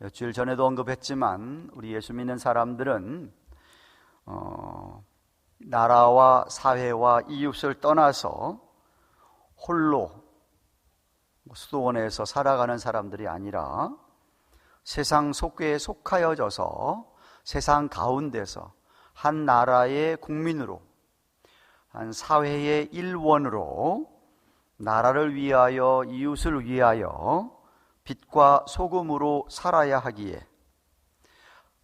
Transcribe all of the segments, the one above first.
며칠 전에도 언급했지만 우리 예수 믿는 사람들은 나라와 사회와 이웃을 떠나서 홀로 수도원에서 살아가는 사람들이 아니라 세상 속에 속하여져서 세상 가운데서 한 나라의 국민으로, 한 사회의 일원으로 나라를 위하여, 이웃을 위하여 빛과 소금으로 살아야 하기에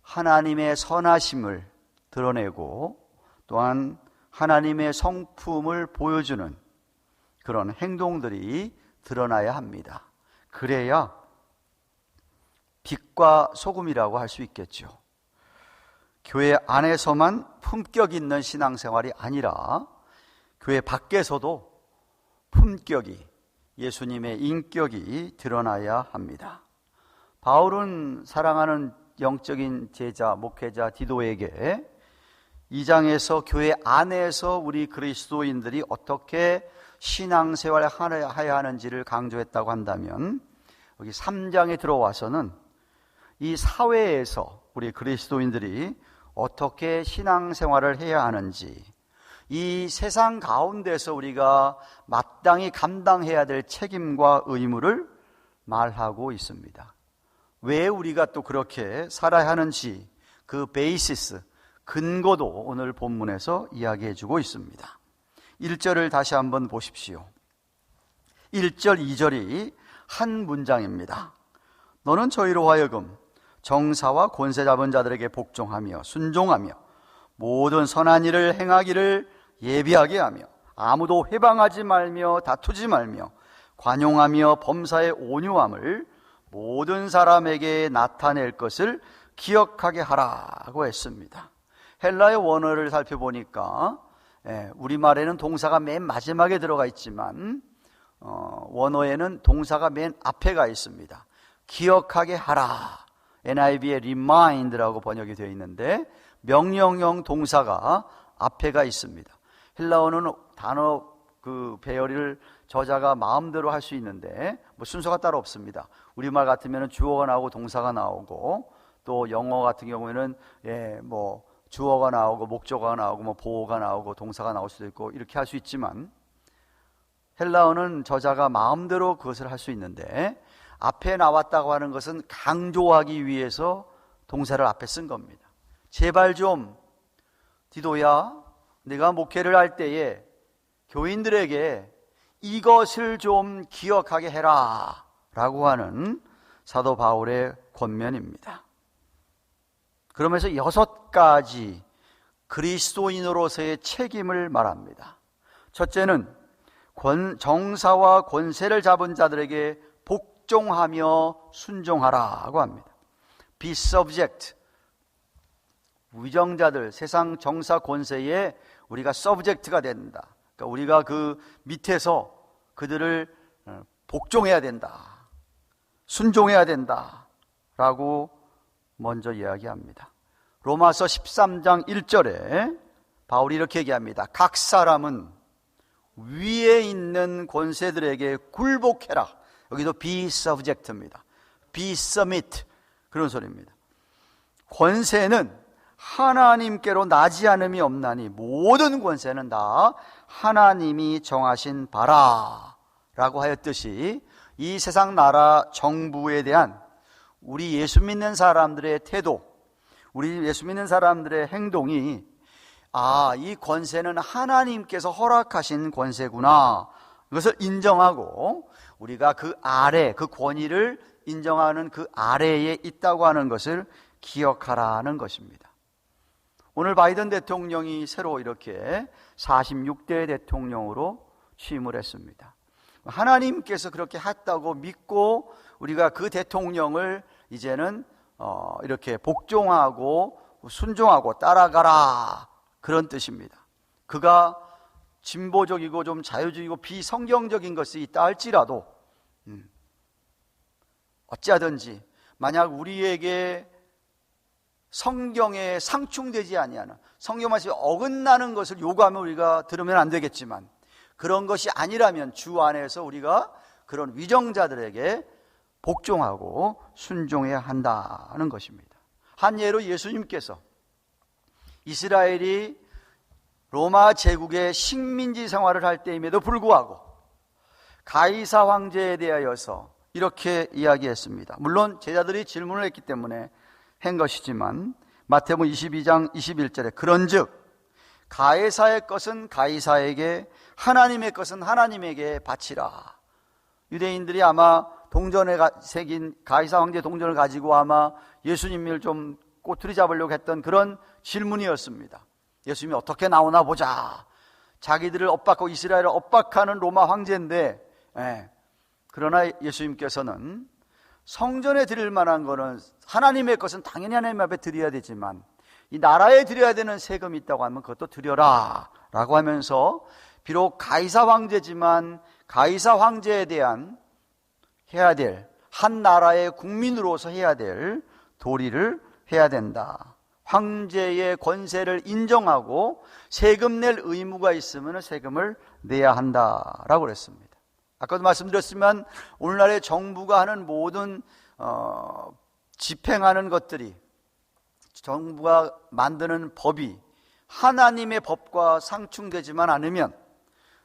하나님의 선하심을 드러내고 또한 하나님의 성품을 보여주는 그런 행동들이 드러나야 합니다. 그래야 빛과 소금이라고 할 수 있겠죠. 교회 안에서만 품격 있는 신앙생활이 아니라 교회 밖에서도 품격이, 예수님의 인격이 드러나야 합니다. 바울은 사랑하는 영적인 제자, 목회자 디도에게 2장에서 교회 안에서 우리 그리스도인들이 어떻게 신앙생활을 해야 하는지를 강조했다고 한다면, 여기 3장에 들어와서는 이 사회에서 우리 그리스도인들이 어떻게 신앙생활을 해야 하는지, 이 세상 가운데서 우리가 마땅히 감당해야 될 책임과 의무를 말하고 있습니다. 왜 우리가 또 그렇게 살아야 하는지 그 베이시스, 근거도 오늘 본문에서 이야기해 주고 있습니다. 1절을 다시 한번 보십시오. 1절, 2절이 한 문장입니다. 너는 저희로 하여금 정사와 권세 잡은 자들에게 복종하며 순종하며 모든 선한 일을 행하기를 예비하게 하며 아무도 회방하지 말며 다투지 말며 관용하며 범사의 온유함을 모든 사람에게 나타낼 것을 기억하게 하라고 했습니다. 헬라의 원어를 살펴보니까 우리말에는 동사가 맨 마지막에 들어가 있지만 원어에는 동사가 맨 앞에 가 있습니다. 기억하게 하라. NIV의 remind라고 번역이 되어 있는데 명령형 동사가 앞에 가 있습니다. 헬라어는 단어 그 배열을 저자가 마음대로 할 수 있는데 뭐 순서가 따로 없습니다. 우리말 같으면 주어가 나오고 동사가 나오고, 또 영어 같은 경우에는 뭐 주어가 나오고 목적어가 나오고 뭐 보어가 나오고 동사가 나올 수도 있고 이렇게 할 수 있지만, 헬라어는 저자가 마음대로 그것을 할 수 있는데 앞에 나왔다고 하는 것은 강조하기 위해서 동사를 앞에 쓴 겁니다. 제발 좀 디도야, 내가 목회를 할 때에 교인들에게 이것을 좀 기억하게 해라 라고 하는 사도 바울의 권면입니다. 그러면서 6가지 그리스도인으로서의 책임을 말합니다. 첫째는 정사와 권세를 잡은 자들에게 복종하며 순종하라고 합니다. Be subject. 위정자들, 세상 정사 권세에 우리가 subject가 된다. 그러니까 우리가 그 밑에서 그들을 복종해야 된다, 순종해야 된다 라고 먼저 이야기합니다. 로마서 13장 1절에 바울이 이렇게 얘기합니다. 각 사람은 위에 있는 권세들에게 굴복해라. 여기도 be subject입니다. be submit, 그런 소리입니다. 권세는 하나님께로 나지 않음이 없나니 모든 권세는 다 하나님이 정하신 바라 라고 하였듯이, 이 세상 나라 정부에 대한 우리 예수 믿는 사람들의 태도, 우리 예수 믿는 사람들의 행동이 이 권세는 하나님께서 허락하신 권세구나, 이것을 인정하고 우리가 그 아래, 그 권위를 인정하는 그 아래에 있다고 하는 것을 기억하라는 것입니다. 오늘 바이든 대통령이 새로 이렇게 46대 대통령으로 취임을 했습니다. 하나님께서 그렇게 했다고 믿고 우리가 그 대통령을 이제는 이렇게 복종하고 순종하고 따라가라, 그런 뜻입니다. 그가 진보적이고 좀 자유주의고 비성경적인 것이 있다 할지라도 어찌하든지 만약 우리에게 성경에 상충되지 아니하는, 성경 말씀이 어긋나는 것을 요구하면 우리가 들으면 안 되겠지만, 그런 것이 아니라면 주 안에서 우리가 그런 위정자들에게 복종하고 순종해야 한다는 것입니다. 한 예로 예수님께서 이스라엘이 로마 제국의 식민지 생활을 할 때임에도 불구하고 가이사 황제에 대하여서 이렇게 이야기했습니다. 물론 제자들이 질문을 했기 때문에 한 것이지만 마태복음 22장 21절에 그런즉 가이사의 것은 가이사에게, 하나님의 것은 하나님에게 바치라. 유대인들이 아마 동전에 새긴 가이사 황제 동전을 가지고 아마 예수님을 좀 꼬투리 잡으려고 했던 그런 질문이었습니다. 예수님이 어떻게 나오나 보자. 자기들을 엇박하고 이스라엘을 엇박하는 로마 황제인데, 그러나 예수님께서는 성전에 드릴 만한 거는, 하나님의 것은 당연히 하나님 앞에 드려야 되지만 이 나라에 드려야 되는 세금이 있다고 하면 그것도 드려라 라고 하면서, 비록 가이사 황제지만 가이사 황제에 대한 해야 될, 한 나라의 국민으로서 해야 될 도리를 해야 된다. 황제의 권세를 인정하고 세금 낼 의무가 있으면 세금을 내야 한다라고 그랬습니다. 아까도 말씀드렸지만 오늘날의 정부가 하는 모든 집행하는 것들이, 정부가 만드는 법이 하나님의 법과 상충되지만 않으면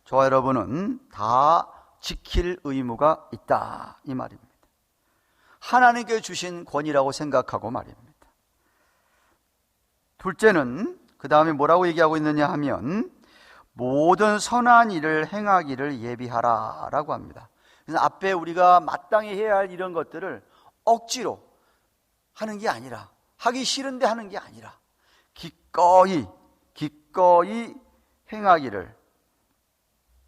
저와 여러분은 다 지킬 의무가 있다, 이 말입니다. 하나님께 주신 권위라고 생각하고 말입니다. 둘째는 그 다음에 뭐라고 얘기하고 있느냐 하면 모든 선한 일을 행하기를 예비하라 라고 합니다. 그래서 앞에 우리가 마땅히 해야 할 이런 것들을 억지로 하는 게 아니라, 하기 싫은데 하는 게 아니라 기꺼이 행하기를,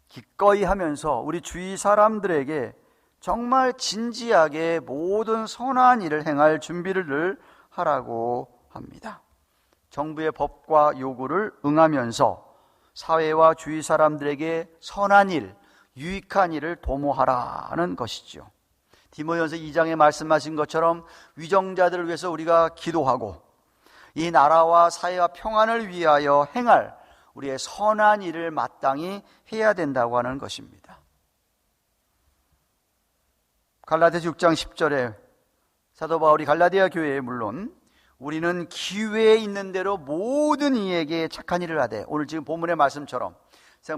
기꺼이 하면서 우리 주위 사람들에게 정말 진지하게 모든 선한 일을 행할 준비를 하라고 합니다. 정부의 법과 요구를 응하면서 사회와 주위 사람들에게 선한 일, 유익한 일을 도모하라는 것이죠. 디모데전서 2장에 말씀하신 것처럼 위정자들을 위해서 우리가 기도하고 이 나라와 사회와 평안을 위하여 행할 우리의 선한 일을 마땅히 해야 된다고 하는 것입니다. 갈라디아서 6장 10절에 사도 바울이 갈라디아 교회에, 물론 우리는 기회에 있는 대로 모든 이에게 착한 일을 하되, 오늘 지금 본문의 말씀처럼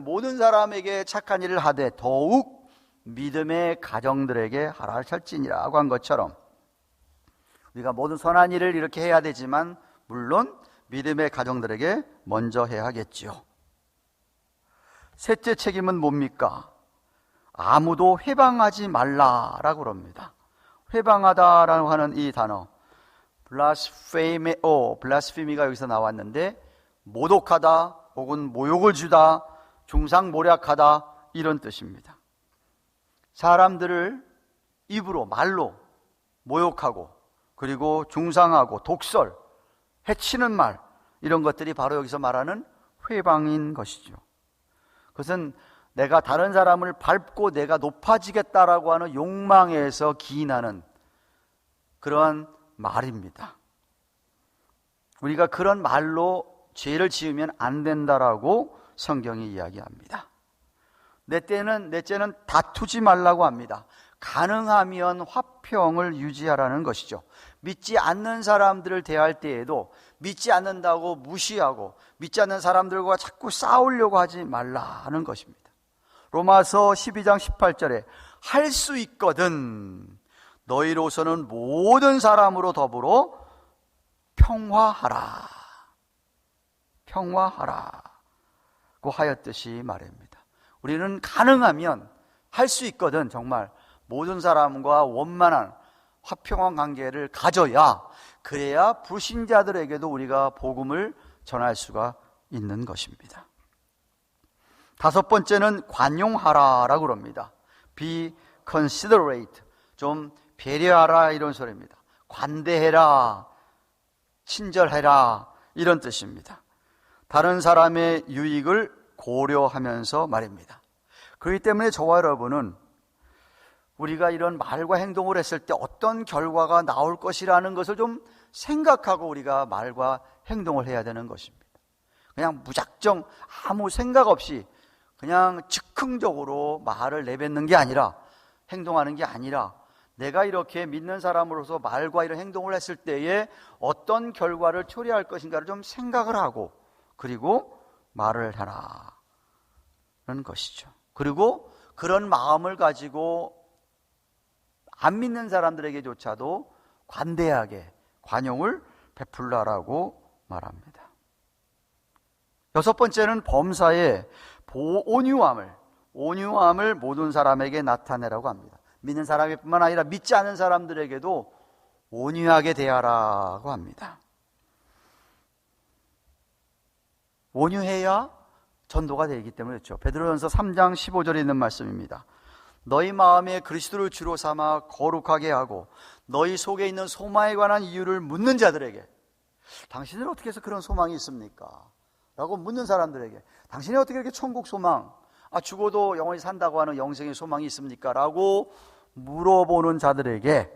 모든 사람에게 착한 일을 하되 더욱 믿음의 가정들에게 하라 할지니라고 한 것처럼 우리가 모든 선한 일을 이렇게 해야 되지만 물론 믿음의 가정들에게 먼저 해야 하겠지요. 셋째 책임은 뭡니까? 아무도 회방하지 말라라고 그럽니다. 회방하다라고 하는 이 단어, 블라스페미가 여기서 나왔는데, 모독하다 혹은 모욕을 주다, 중상모략하다, 이런 뜻입니다. 사람들을 입으로, 말로 모욕하고 그리고 중상하고 독설, 해치는 말, 이런 것들이 바로 여기서 말하는 회방인 것이죠. 그것은 내가 다른 사람을 밟고 내가 높아지겠다라고 하는 욕망에서 기인하는 그러한 말입니다. 우리가 그런 말로 죄를 지으면 안 된다라고 성경이 이야기합니다. 넷째는 다투지 말라고 합니다. 가능하면 화평을 유지하라는 것이죠. 믿지 않는 사람들을 대할 때에도 믿지 않는다고 무시하고 믿지 않는 사람들과 자꾸 싸우려고 하지 말라는 것입니다. 로마서 12장 18절에 할 수 있거든 너희로서는 모든 사람으로 더불어 평화하라 고 하였듯이 말입니다. 우리는 가능하면 할 수 있거든 정말 모든 사람과 원만한 화평한 관계를 가져야, 그래야 불신자들에게도 우리가 복음을 전할 수가 있는 것입니다. 다섯 번째는 관용하라라고 그럽니다. Be considerate, 좀 배려하라, 이런 소리입니다. 관대해라, 친절해라, 이런 뜻입니다. 다른 사람의 유익을 고려하면서 말입니다. 그렇기 때문에 저와 여러분은 우리가 이런 말과 행동을 했을 때 어떤 결과가 나올 것이라는 것을 좀 생각하고 우리가 말과 행동을 해야 되는 것입니다. 그냥 무작정 아무 생각 없이 그냥 즉흥적으로 말을 내뱉는 게 아니라, 행동하는 게 아니라, 내가 이렇게 믿는 사람으로서 말과 이런 행동을 했을 때에 어떤 결과를 초래할 것인가를 좀 생각을 하고, 그리고 말을 해라는 것이죠. 그리고 그런 마음을 가지고 안 믿는 사람들에게조차도 관대하게 관용을 베풀라라고 말합니다. 여섯 번째는 범사의 온유함을 모든 사람에게 나타내라고 합니다. 믿는 사람뿐만 아니라 믿지 않는 사람들에게도 온유하게 대하라고 합니다. 온유해야 전도가 되기 때문에 그렇죠. 베드로전서 3장 15절에 있는 말씀입니다. 너희 마음에 그리스도를 주로 삼아 거룩하게 하고 너희 속에 있는 소망에 관한 이유를 묻는 자들에게, 당신은 어떻게 해서 그런 소망이 있습니까? 라고 묻는 사람들에게, 당신이 어떻게 이렇게 천국 소망, 죽어도 영원히 산다고 하는 영생의 소망이 있습니까? 라고 물어보는 자들에게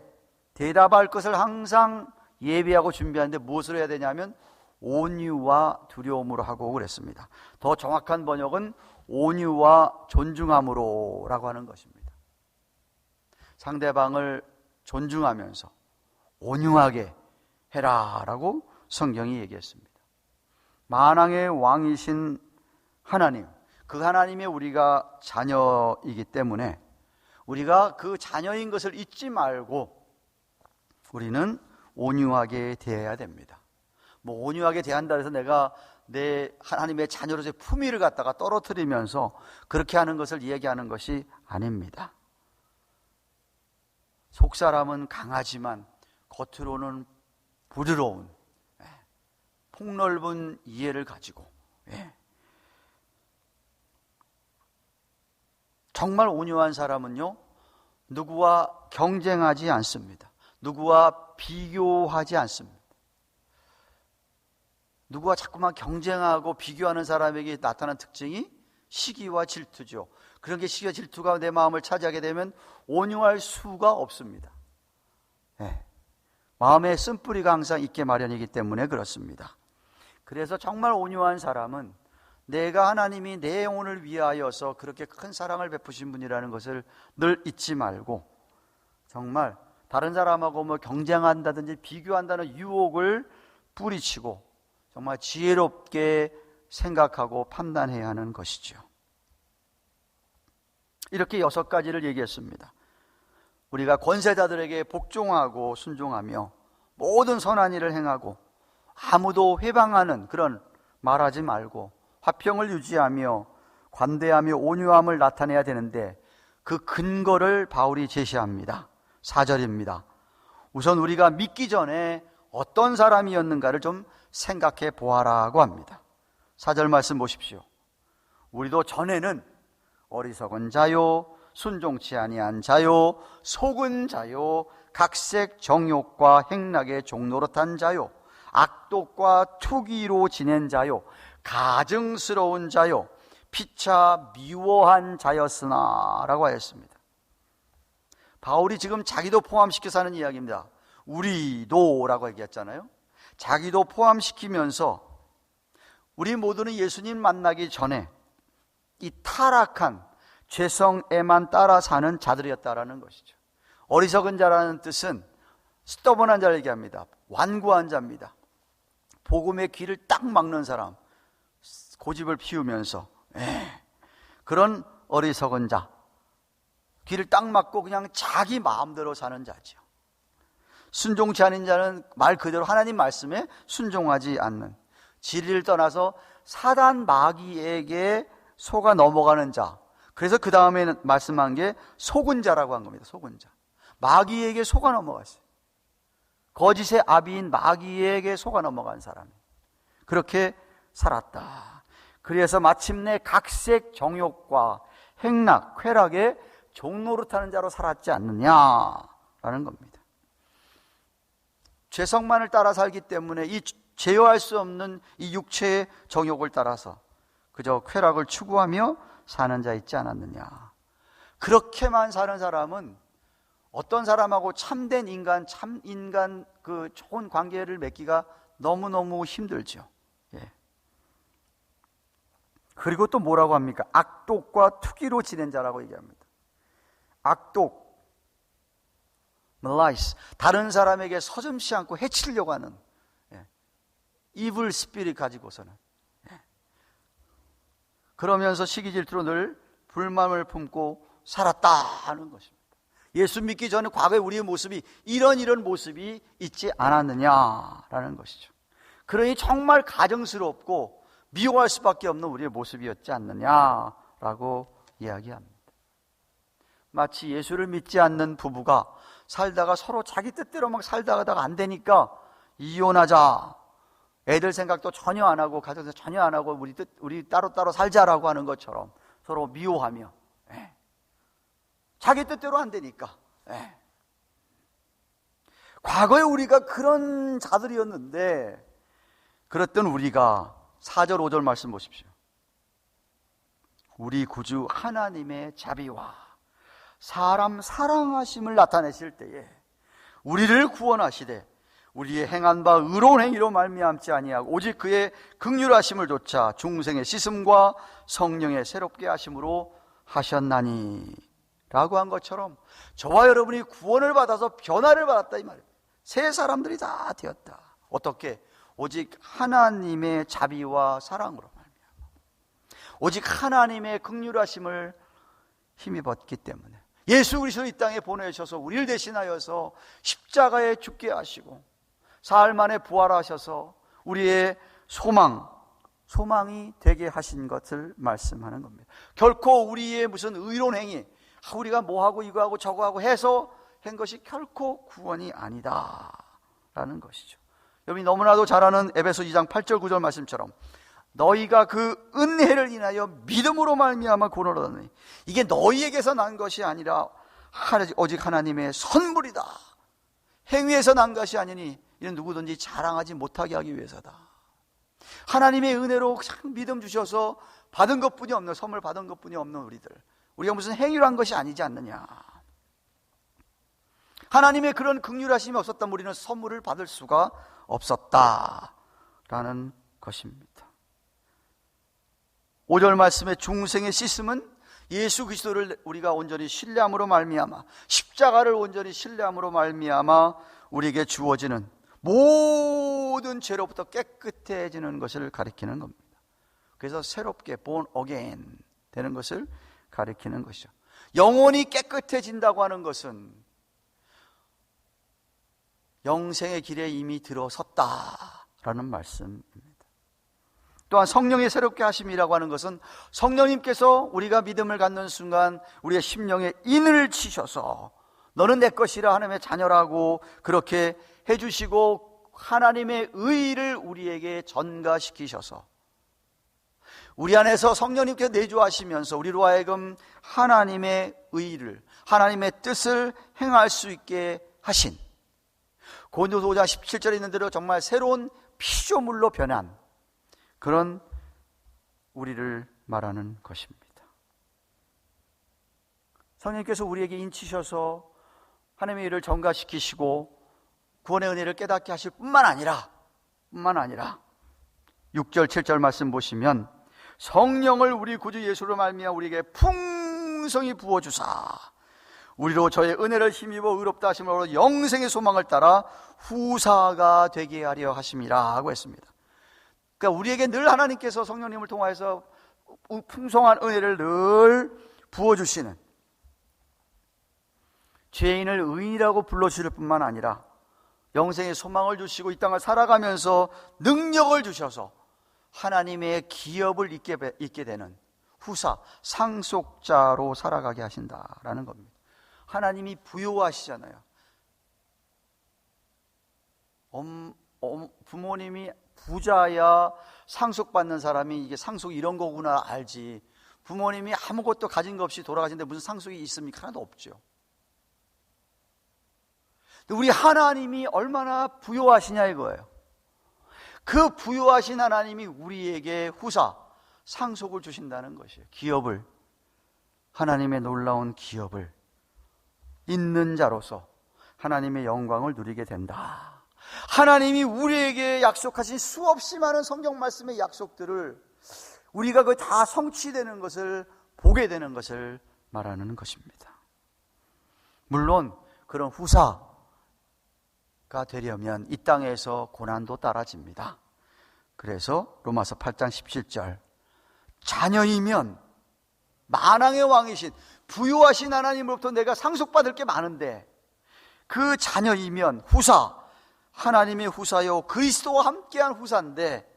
대답할 것을 항상 예비하고 준비하는데 무엇을 해야 되냐면 온유와 두려움으로 하고 그랬습니다. 더 정확한 번역은 온유와 존중함으로 라고 하는 것입니다. 상대방을 존중하면서 온유하게 해라 라고 성경이 얘기했습니다. 만왕의 왕이신 하나님, 그 하나님의 우리가 자녀이기 때문에 우리가 그 자녀인 것을 잊지 말고 우리는 온유하게 대해야 됩니다. 온유하게 대한다 해서 내가 내 하나님의 자녀로서의 품위를 갖다가 떨어뜨리면서 그렇게 하는 것을 이야기하는 것이 아닙니다. 속사람은 강하지만 겉으로는 부드러운, 폭넓은 이해를 가지고, 정말 온유한 사람은요, 누구와 경쟁하지 않습니다. 누구와 비교하지 않습니다. 누구와 자꾸만 경쟁하고 비교하는 사람에게 나타나는 특징이 시기와 질투죠. 그런 게 시기와 질투가 내 마음을 차지하게 되면 온유할 수가 없습니다. 마음의 쓴뿌리가 항상 있게 마련이기 때문에 그렇습니다. 그래서 정말 온유한 사람은 내가 하나님이 내 영혼을 위하여서 그렇게 큰 사랑을 베푸신 분이라는 것을 늘 잊지 말고, 정말 다른 사람하고 경쟁한다든지 비교한다는 유혹을 뿌리치고 정말 지혜롭게 생각하고 판단해야 하는 것이죠. 이렇게 6가지를 얘기했습니다. 우리가 권세자들에게 복종하고 순종하며 모든 선한 일을 행하고 아무도 회방하는 그런 말하지 말고 화평을 유지하며 관대하며 온유함을 나타내야 되는데, 그 근거를 바울이 제시합니다. 4절입니다. 우선 우리가 믿기 전에 어떤 사람이었는가를 좀 생각해 보아라고 합니다. 4절 말씀 보십시오. 우리도 전에는 어리석은 자요, 순종치 아니한 자요, 속은 자요, 각색 정욕과 행락의 종노릇한 자요, 악독과 투기로 지낸 자요, 가증스러운 자요, 피차 미워한 자였으나 라고 하였습니다. 바울이 지금 자기도 포함시켜서 하는 이야기입니다. 우리도 라고 얘기했잖아요. 자기도 포함시키면서 우리 모두는 예수님 만나기 전에 이 타락한 죄성에만 따라 사는 자들이었다라는 것이죠. 어리석은 자라는 뜻은 스터번한 자를 얘기합니다. 완고한 자입니다. 복음의 길을 딱 막는 사람, 고집을 피우면서 그런 어리석은 자, 길을 딱 막고 그냥 자기 마음대로 사는 자죠. 순종치 않은 자는 말 그대로 하나님 말씀에 순종하지 않는, 진리를 떠나서 사단 마귀에게 속아 넘어가는 자. 그래서 그 다음에 말씀한 게 속은 자라고 한 겁니다. 속은 자. 마귀에게 속아 넘어갔어요. 거짓의 아비인 마귀에게 속아 넘어간 사람, 그렇게 살았다. 그래서 마침내 각색 정욕과 행락, 쾌락에 종노릇하는 자로 살았지 않느냐라는 겁니다. 죄성만을 따라 살기 때문에 이 제어할 수 없는 이 육체의 정욕을 따라서 그저 쾌락을 추구하며 사는 자 있지 않았느냐. 그렇게만 사는 사람은 어떤 사람하고 참된 인간, 참인간 그 좋은 관계를 맺기가 너무너무 힘들죠. 그리고 또 뭐라고 합니까? 악독과 투기로 지낸 자라고 얘기합니다. 악독, malice, 다른 사람에게 서슴지 않고 해치려고 하는 evil spirit 가지고서는, 그러면서 시기 질투로 늘 불만을 품고 살았다는 것입니다. 예수 믿기 전에 과거에 우리의 모습이 이런 모습이 있지 않았느냐라는 것이죠. 그러니 정말 가증스럽고 미워할 수밖에 없는 우리의 모습이었지 않느냐라고 이야기합니다. 마치 예수를 믿지 않는 부부가 살다가 서로 자기 뜻대로 막 살다가 안 되니까 이혼하자, 애들 생각도 전혀 안 하고 가정에서 전혀 안 하고 우리 따로따로 살자라고 하는 것처럼 서로 미워하며, 자기 뜻대로 안 되니까. 과거에 우리가 그런 자들이었는데, 그랬던 우리가 4절 5절 말씀 보십시오. 우리 구주 하나님의 자비와 사람 사랑하심을 나타내실 때에 우리를 구원하시되 우리의 행한 바 의로운 행위로 말미암지 아니하고 오직 그의 긍휼하심을 조차 중생의 씻음과 성령의 새롭게 하심으로 하셨나니 라고 한 것처럼 저와 여러분이 구원을 받아서 변화를 받았다 이 말입니다. 새 사람들이 다 되었다. 어떻게? 오직 하나님의 자비와 사랑으로 말미암아, 오직 하나님의 긍휼하심을 힘입었기 때문에 예수 그리스도 이 땅에 보내셔서 우리를 대신하여서 십자가에 죽게 하시고 사흘 만에 부활하셔서 우리의 소망이 되게 하신 것을 말씀하는 겁니다. 결코 우리의 무슨 의로운 행위, 우리가 뭐하고 이거하고 저거하고 해서 한 것이 결코 구원이 아니다라는 것이죠. 여러분이 너무나도 잘 아는 에베소 2장 8절 9절 말씀처럼 너희가 그 은혜를 인하여 믿음으로 말미암아 구원을 얻었느니 이게 너희에게서 난 것이 아니라 오직 하나님의 선물이다. 행위에서 난 것이 아니니 이는 누구든지 자랑하지 못하게 하기 위해서다. 하나님의 은혜로 믿음 주셔서 받은 것뿐이 없는, 선물 받은 것뿐이 없는 우리가 무슨 행위로 한 것이 아니지 않느냐. 하나님의 그런 긍휼하심이 없었다면 우리는 선물을 받을 수가 없었다라는 것입니다. 5절 말씀의 중생의 씻음은 예수 그리스도를 우리가 온전히 신뢰함으로 말미암아, 십자가를 온전히 신뢰함으로 말미암아 우리에게 주어지는 모든 죄로부터 깨끗해지는 것을 가리키는 겁니다. 그래서 새롭게 born again 되는 것을 가리키는 것이죠. 영혼이 깨끗해진다고 하는 것은 영생의 길에 이미 들어섰다라는 말씀입니다. 또한 성령의 새롭게 하심이라고 하는 것은 성령님께서 우리가 믿음을 갖는 순간 우리의 심령에 인을 치셔서 너는 내 것이라 하나님의 자녀라고 그렇게 해주시고 하나님의 의의를 우리에게 전가시키셔서 우리 안에서 성령님께서 내주하시면서 우리로 하여금 하나님의 의의를, 하나님의 뜻을 행할 수 있게 하신, 고린도서 5장 17절에 있는 대로 정말 새로운 피조물로 변한 그런 우리를 말하는 것입니다. 성령님께서 우리에게 인치셔서 하나님의 일을 전가시키시고 구원의 은혜를 깨닫게 하실 뿐만 아니라 6절 7절 말씀 보시면 성령을 우리 구주 예수로 말미암아 우리에게 풍성히 부어주사 우리로 저의 은혜를 힘입어 의롭다 하심으로 영생의 소망을 따라 후사가 되게 하려 하심이라 하고 했습니다. 그러니까 우리에게 늘 하나님께서 성령님을 통하여서 풍성한 은혜를 늘 부어주시는, 죄인을 의인이라고 불러주실 뿐만 아니라 영생의 소망을 주시고 이 땅을 살아가면서 능력을 주셔서 하나님의 기업을 잇게 되는 후사, 상속자로 살아가게 하신다라는 겁니다. 하나님이 부요하시잖아요. 부모님이 부자야 상속받는 사람이 이게 상속 이런 거구나 알지, 부모님이 아무것도 가진 거 없이 돌아가시는데 무슨 상속이 있습니까? 하나도 없죠. 우리 하나님이 얼마나 부요하시냐 이거예요. 그 부요하신 하나님이 우리에게 후사, 상속을 주신다는 것이에요. 기업을, 하나님의 놀라운 기업을 있는 자로서 하나님의 영광을 누리게 된다. 하나님이 우리에게 약속하신 수없이 많은 성경 말씀의 약속들을 우리가 그 다 성취되는 것을 보게 되는 것을 말하는 것입니다. 물론 그런 후사, 되려면 이 땅에서 고난도 따라집니다. 그래서 로마서 8장 17절, 자녀이면 만왕의 왕이신 부유하신 하나님으로부터 내가 상속받을 게 많은데, 그 자녀이면 후사, 하나님의 후사요 그리스도와 함께한 후사인데,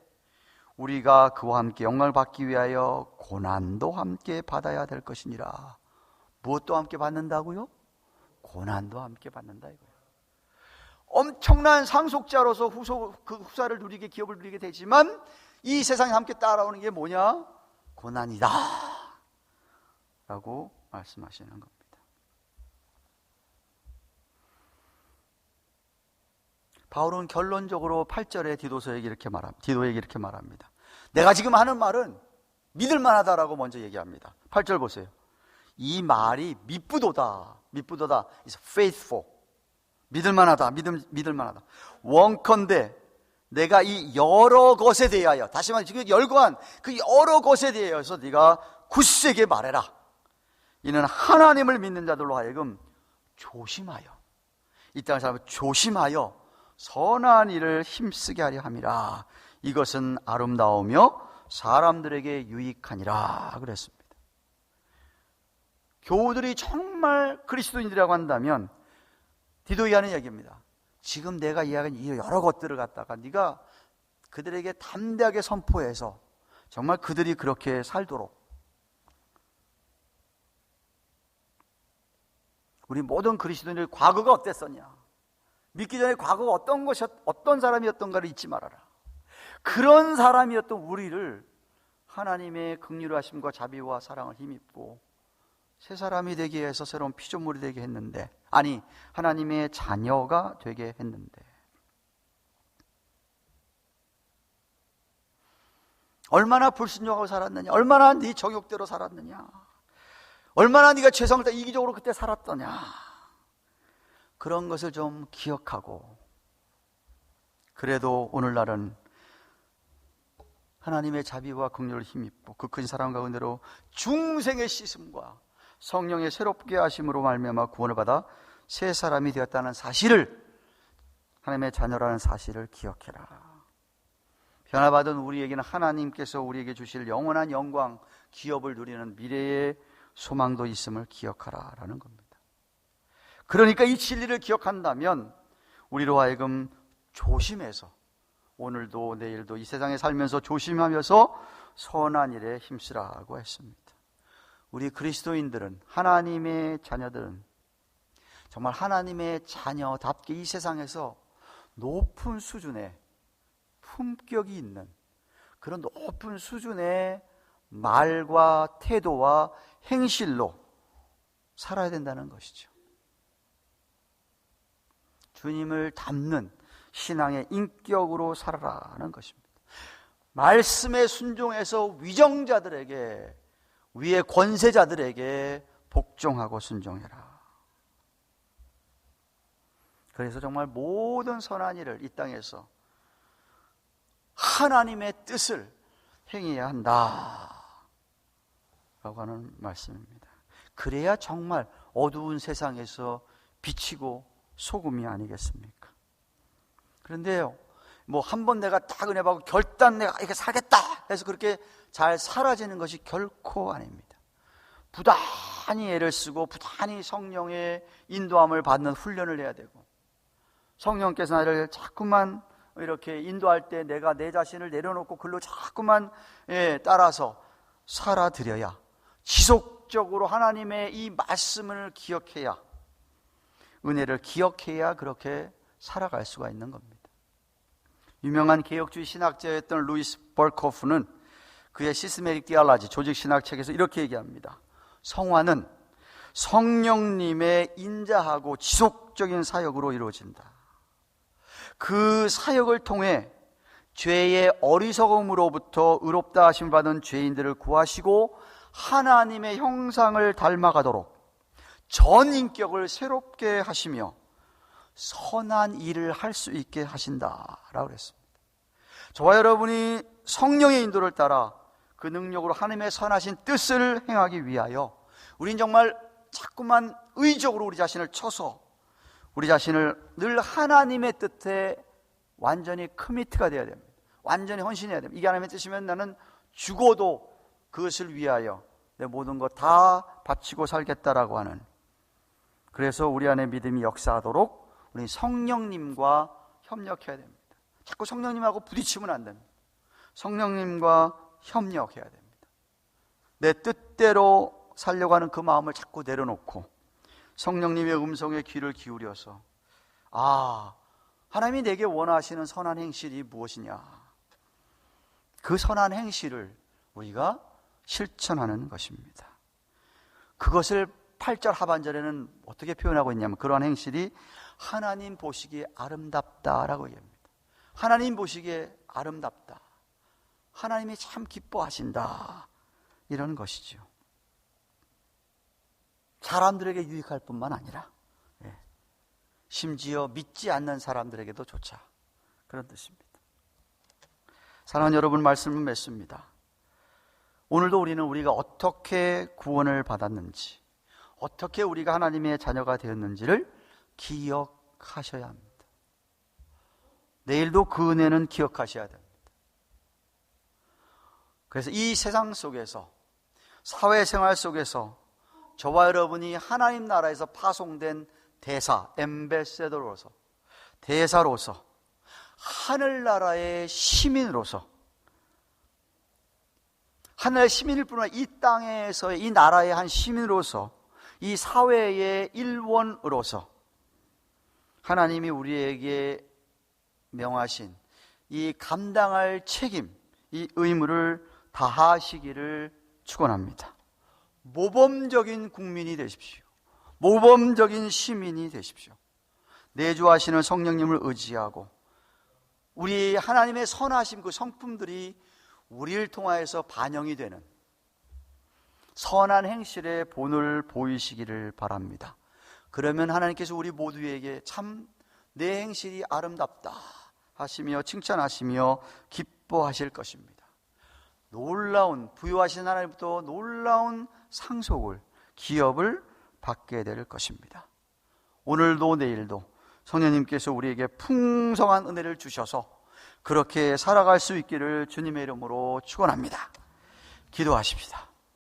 우리가 그와 함께 영광을 받기 위하여 고난도 함께 받아야 될 것이니라. 무엇도 함께 받는다고요? 고난도 함께 받는다 이거예요. 엄청난 상속자로서 그 후사를 누리게, 기업을 누리게 되지만 이 세상에 함께 따라오는 게 뭐냐? 고난이다 라고 말씀하시는 겁니다. 바울은 결론적으로 8절에 디도에게 이렇게 말합니다. 내가 지금 하는 말은 믿을 만하다라고 먼저 얘기합니다. 8절 보세요. 이 말이 미쁘도다. is faithful. 믿을 만하다. 믿을 만하다. 원컨대 내가 이 여러 것에 대하여, 다시 말해 지금 열거한 그 여러 것에 대하여서 네가 굳세게 말해라. 이는 하나님을 믿는 자들로 하여금 조심하여, 이 땅의 사람은 조심하여 선한 일을 힘쓰게 하려 함이라. 이것은 아름다우며 사람들에게 유익하니라 그랬습니다. 교우들이 정말 그리스도인들이라고 한다면 디도에게 하는 이야기입니다. 지금 내가 이야기한 이 여러 것들을 갖다가 네가 그들에게 담대하게 선포해서 정말 그들이 그렇게 살도록, 우리 모든 그리스도인들 과거가 어땠었냐, 믿기 전에 과거가 어떤 사람이었던가를 잊지 말아라. 그런 사람이었던 우리를 하나님의 긍휼의 하심과 자비와 사랑을 힘입고 새 사람이 되게 해서 새로운 피조물이 되게 했는데, 아니 하나님의 자녀가 되게 했는데, 얼마나 불순종하고 살았느냐, 얼마나 네 정욕대로 살았느냐, 얼마나 네가 죄성을 다 이기적으로 그때 살았더냐, 그런 것을 좀 기억하고, 그래도 오늘날은 하나님의 자비와 긍휼을 힘입고 그 큰 사랑과 은혜로 중생의 씻음과 성령의 새롭게 하심으로 말미암아 구원을 받아 새 사람이 되었다는 사실을, 하나님의 자녀라는 사실을 기억해라. 변화받은 우리에게는 하나님께서 우리에게 주실 영원한 영광, 기업을 누리는 미래의 소망도 있음을 기억하라 라는 겁니다. 그러니까 이 진리를 기억한다면 우리로 하여금 조심해서, 오늘도 내일도 이 세상에 살면서 조심하면서 선한 일에 힘쓰라고 했습니다. 우리 그리스도인들은, 하나님의 자녀들은 정말 하나님의 자녀답게 이 세상에서 높은 수준의 품격이 있는 그런 높은 수준의 말과 태도와 행실로 살아야 된다는 것이죠. 주님을 닮는 신앙의 인격으로 살아라는 것입니다. 말씀에 순종해서 위정자들에게, 위의 권세자들에게 복종하고 순종해라. 그래서 정말 모든 선한 일을 이 땅에서 하나님의 뜻을 행해야 한다 라고 하는 말씀입니다. 그래야 정말 어두운 세상에서 비치고 소금이 아니겠습니까? 그런데요, 뭐 한 번 내가 딱 은혜 받고 결단 내가 이렇게 살겠다 해서 그렇게 잘 사라지는 것이 결코 아닙니다. 부단히 애를 쓰고 부단히 성령의 인도함을 받는 훈련을 해야 되고, 성령께서 나를 자꾸만 이렇게 인도할 때 내가 내 자신을 내려놓고 글로 자꾸만 따라서 살아드려야, 지속적으로 하나님의 이 말씀을 기억해야, 은혜를 기억해야 그렇게 살아갈 수가 있는 겁니다. 유명한 개혁주의 신학자였던 루이스 벌코프는 그의 시스테매틱 디알로지, 조직신학책에서 이렇게 얘기합니다. 성화는 성령님의 인자하고 지속적인 사역으로 이루어진다. 그 사역을 통해 죄의 어리석음으로부터 의롭다 하심을 받은 죄인들을 구하시고 하나님의 형상을 닮아가도록 전 인격을 새롭게 하시며 선한 일을 할 수 있게 하신다라고 그랬습니다. 저와 여러분이 성령의 인도를 따라 그 능력으로 하나님의 선하신 뜻을 행하기 위하여 우린 정말 자꾸만 의적으로 우리 자신을 쳐서 우리 자신을 늘 하나님의 뜻에 완전히 커미트가 되어야 됩니다. 완전히 헌신해야 됩니다. 이게 하나님의 뜻이면 나는 죽어도 그것을 위하여 내 모든 것 다 바치고 살겠다라고 하는, 그래서 우리 안에 믿음이 역사하도록 우리 성령님과 협력해야 됩니다. 자꾸 성령님하고 부딪히면 안 됩니다. 성령님과 협력해야 됩니다. 내 뜻대로 살려고 하는 그 마음을 자꾸 내려놓고 성령님의 음성에 귀를 기울여서 하나님이 내게 원하시는 선한 행실이 무엇이냐, 그 선한 행실을 우리가 실천하는 것입니다. 그것을 8절 하반절에는 어떻게 표현하고 있냐면, 그러한 행실이 하나님 보시기에 아름답다라고 얘기합니다. 하나님 보시기에 아름답다, 하나님이 참 기뻐하신다, 이런 것이죠. 사람들에게 유익할 뿐만 아니라 심지어 믿지 않는 사람들에게도 조차 그런 뜻입니다. 사랑하는 여러분, 말씀을 맺습니다. 오늘도 우리가 어떻게 구원을 받았는지, 어떻게 우리가 하나님의 자녀가 되었는지를 기억하셔야 합니다. 내일도 그 은혜는 기억하셔야 됩니다. 그래서 이 세상 속에서, 사회생활 속에서 저와 여러분이 하나님 나라에서 파송된 대사, 엠베세더로서, 대사로서, 하늘나라의 시민으로서, 하늘의 시민일 뿐 아니라 이 땅에서의, 이 나라의 한 시민으로서, 이 사회의 일원으로서 하나님이 우리에게 명하신 이 감당할 책임, 이 의무를 다하시기를 축원합니다. 모범적인 국민이 되십시오. 모범적인 시민이 되십시오. 내주하시는 성령님을 의지하고 우리 하나님의 선하심, 그 성품들이 우리를 통하여서 반영이 되는 선한 행실의 본을 보이시기를 바랍니다. 그러면 하나님께서 우리 모두에게 참 내 행실이 아름답다 하시며 칭찬하시며 기뻐하실 것입니다. 놀라운, 부여하신 하나님부터 놀라운 상속을, 기업을 받게 될 것입니다. 오늘도 내일도 성령님께서 우리에게 풍성한 은혜를 주셔서 그렇게 살아갈 수 있기를 주님의 이름으로 축원합니다. 기도하십시다.